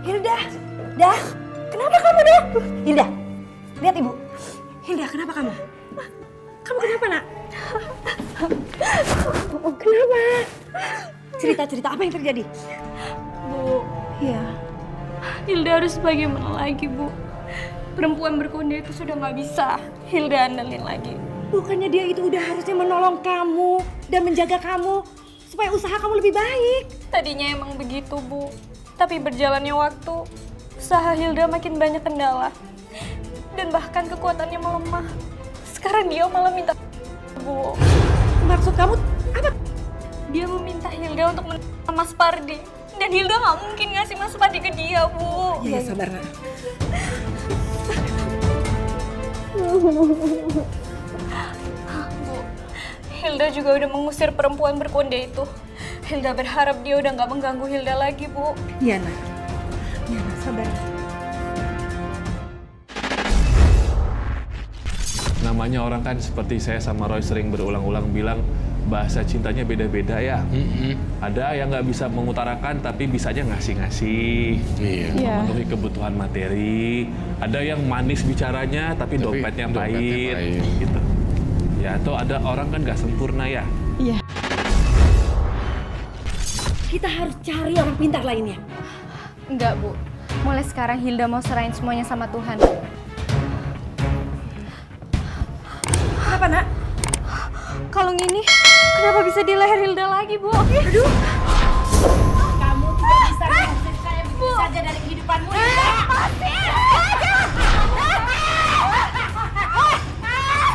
Hilda, dah, kenapa kamu dah? Hilda, lihat ibu. Hilda, kenapa kamu? Kamu kenapa nak? Kenapa? Cerita-cerita apa yang terjadi? Bu, Iya. Hilda harus bagaimana lagi, Bu? Perempuan berkonde itu sudah nggak bisa Hilda andalin lagi. Bukannya dia itu udah harusnya menolong kamu dan menjaga kamu supaya usaha kamu lebih baik. Tadinya emang begitu, Bu. Tapi berjalannya waktu, usaha Hilda makin banyak kendala. Dan bahkan kekuatannya melemah. Sekarang dia malah minta, Bu. Maksud kamu apa? Dia meminta Hilda untuk menerima Mas Pardi. Dan Hilda nggak mungkin ngasih Mas Pardi ke dia, Bu. Ya, sabar nak. Bu, Hilda juga udah mengusir perempuan berkonde itu. Hilda berharap dia udah nggak mengganggu Hilda lagi, Bu. Iya nak. Iya nak, sabar. Namanya orang kan seperti saya sama Roy sering berulang-ulang bilang bahasa cintanya beda-beda ya. Ada yang nggak bisa mengutarakan tapi bisanya ngasih-ngasih. Iya. Memenuhi kebutuhan materi. Ada yang manis bicaranya tapi dompetnya pahit. Gitu. Ya, atau ada orang kan nggak sempurna ya. Iya. Kita harus cari orang pintar lainnya. Enggak, Bu. Mulai sekarang Hilda mau serahin semuanya sama Tuhan. Kenapa nak? Kalung ini kenapa bisa di leher Hilda lagi, Bu? Aduh. Kamu tidak bisa mengusir saya begitu saja dari kehidupanmu.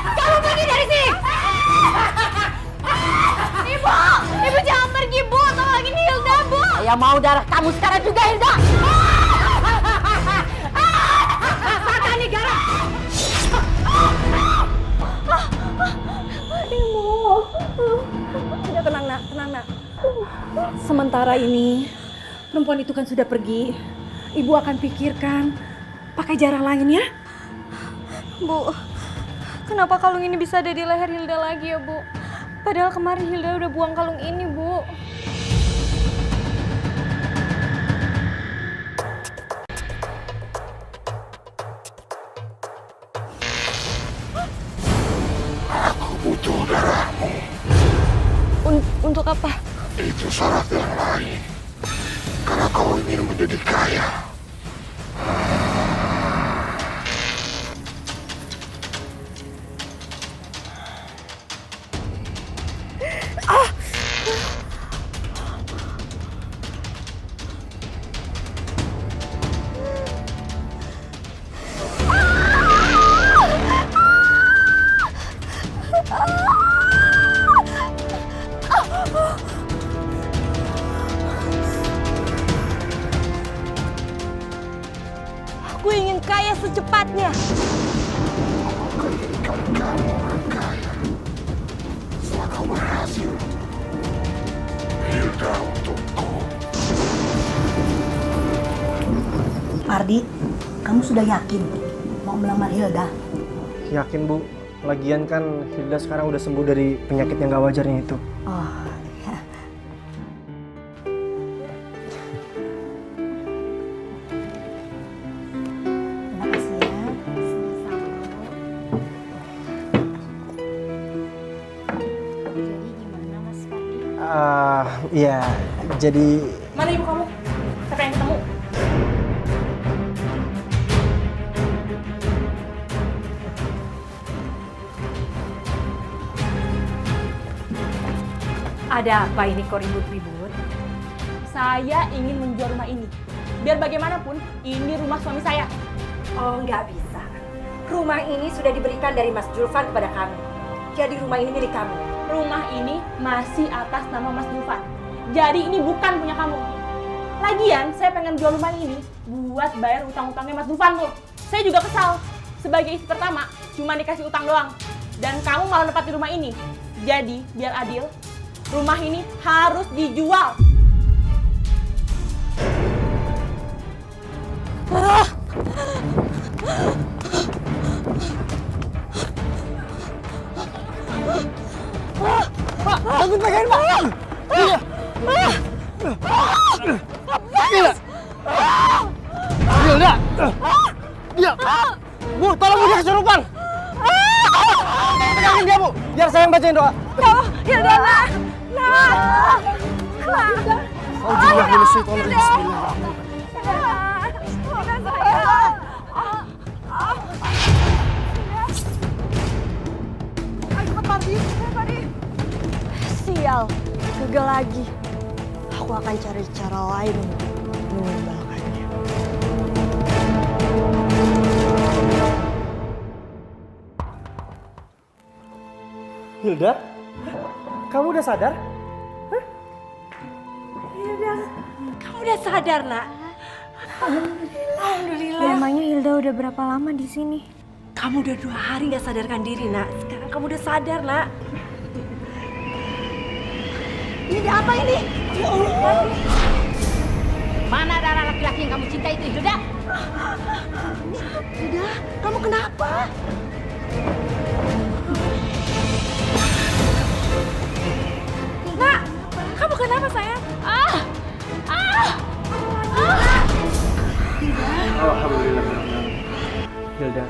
Kamu pergi dari sini! Ibu jangan pergi, Bu. Tolongin Hilda, Bu. Saya mau darah kamu sekarang juga, Hilda. Rasakan nih, Gara. Udah tenang nak, tenang nak. Sementara ini perempuan itu kan sudah pergi. Ibu akan pikirkan pakai cara lain ya. Bu, kenapa kalung ini bisa ada di leher Hilda lagi ya, Bu? Padahal kemarin Hilda udah buang kalung ini, Bu. Aku butuh darahmu. Untuk apa? Itu syarat yang lain. Karena kau ingin menjadi kaya. Aku ingin kaya secepatnya. Aku akan jadikan kamu orang kaya. Setelah kau berhasil. Hilda untukku. Pardi, kamu sudah yakin mau melamar Hilda? Yakin Bu, lagian kan Hilda sekarang udah sembuh dari penyakit yang gak wajarnya itu. Oh, ya. Terima kasih ya. Jadi gimana, Mas Pardi? Iya, jadi Mana ibu kamu? Saya pengen ketemu. Ada apa ini kok ribut-ribut? Saya ingin menjual rumah ini. Biar bagaimanapun, ini rumah suami saya. Oh, nggak bisa. Rumah ini sudah diberikan dari Mas Julfan kepada kami. Jadi rumah ini milik kamu. Rumah ini masih atas nama Mas Dufan. Jadi ini bukan punya kamu. Lagian, saya pengen jual rumah ini buat bayar utang-utangnya Mas Dufan tuh. Saya juga kesal. Sebagai istri pertama, cuma dikasih utang doang. Dan kamu malah nempatin rumah ini. Jadi, biar adil, rumah ini harus dijual. bangun pakaian Pak. Iya. Biar saya yang bacain doa. Hilda, nak. Auzubillahi minasyaitonir rajim. Bismillahirrahmanirrahim. Sial, gagal lagi. Aku akan cari cara lain untuk mengembalikannya. Hilda, kamu udah sadar? Kamu udah sadar, nak? Alhamdulillah. Memangnya Hilda udah berapa lama di sini? Kamu udah 2 hari nggak sadarkan diri, nak. Sekarang kamu udah sadar, nak. Ini apa ini? Ya Allah. Mana darah laki-laki yang kamu cintai itu, Hilda? Hilda, kamu kenapa? Nak, kamu kenapa, sayang? Alhamdulillah. Hilda,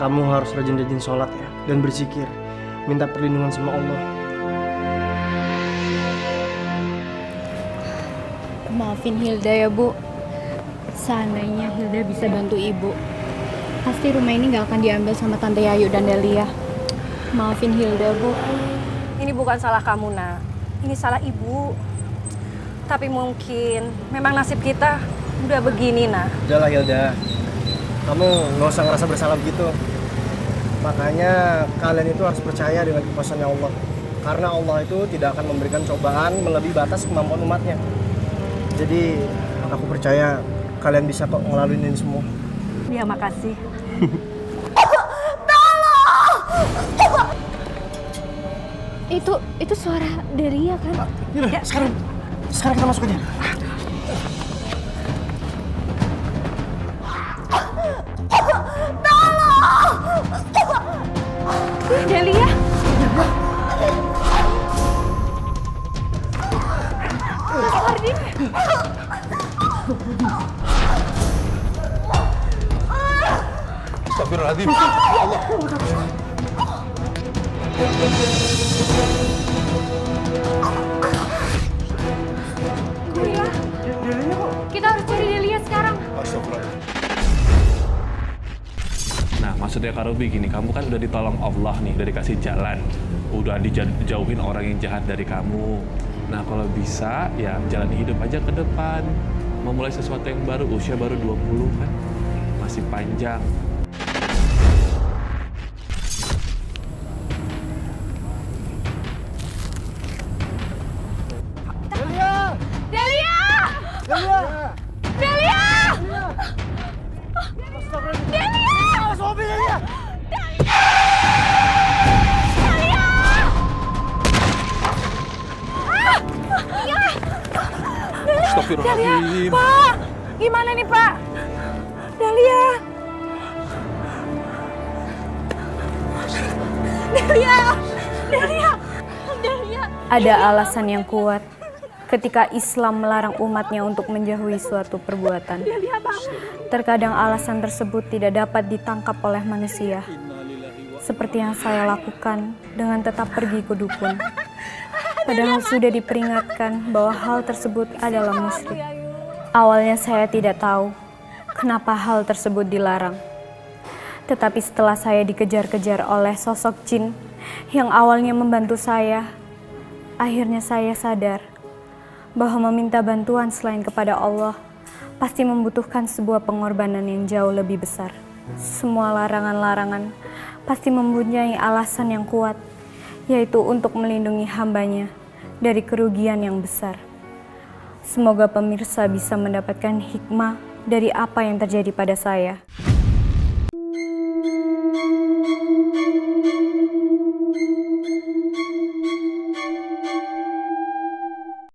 kamu harus rajin-rajin sholat ya dan berzikir, minta perlindungan sama Allah. Maafin Hilda ya, Bu. Seandainya Hilda bisa bantu Ibu, pasti rumah ini nggak akan diambil sama Tante Yayu dan Delia. Maafin Hilda, Bu. Ini bukan salah kamu, nak. Ini salah ibu. Tapi mungkin memang nasib kita udah begini, nak. Udahlah Hilda, kamu nggak usah ngerasa bersalah begitu. Makanya kalian itu harus percaya dengan kekuasaannya Allah. Karena Allah itu tidak akan memberikan cobaan melebihi batas kemampuan umatnya. Jadi aku percaya kalian bisa kok ngelaluin ini semua. Ya, makasih. Itu suara Delia kan? Ya, sekarang kita masuk aja. Delia. Astagfirullahaladzim. Kita harus cari Delia sekarang. Nah, maksudnya Kak Ruby gini, kamu kan udah ditolong Allah nih, udah dikasih jalan, udah dijauhin orang yang jahat dari kamu. Nah, kalau bisa ya jalani hidup aja ke depan, memulai sesuatu yang baru, usia baru 20 kan, masih panjang. Astagfirullahaladzim. Pak, gimana nih, Pak? Delia. Ada alasan yang kuat ketika Islam melarang umatnya untuk menjauhi suatu perbuatan. Terkadang alasan tersebut tidak dapat ditangkap oleh manusia. Seperti yang saya lakukan dengan tetap pergi ke dukun. Padahal sudah diperingatkan bahwa hal tersebut adalah musyrik. Awalnya saya tidak tahu kenapa hal tersebut dilarang. Tetapi setelah saya dikejar-kejar oleh sosok jin yang awalnya membantu saya, akhirnya saya sadar bahwa meminta bantuan selain kepada Allah pasti membutuhkan sebuah pengorbanan yang jauh lebih besar. Semua larangan-larangan pasti mempunyai alasan yang kuat, yaitu untuk melindungi hambanya dari kerugian yang besar. Semoga pemirsa bisa mendapatkan hikmah dari apa yang terjadi pada saya.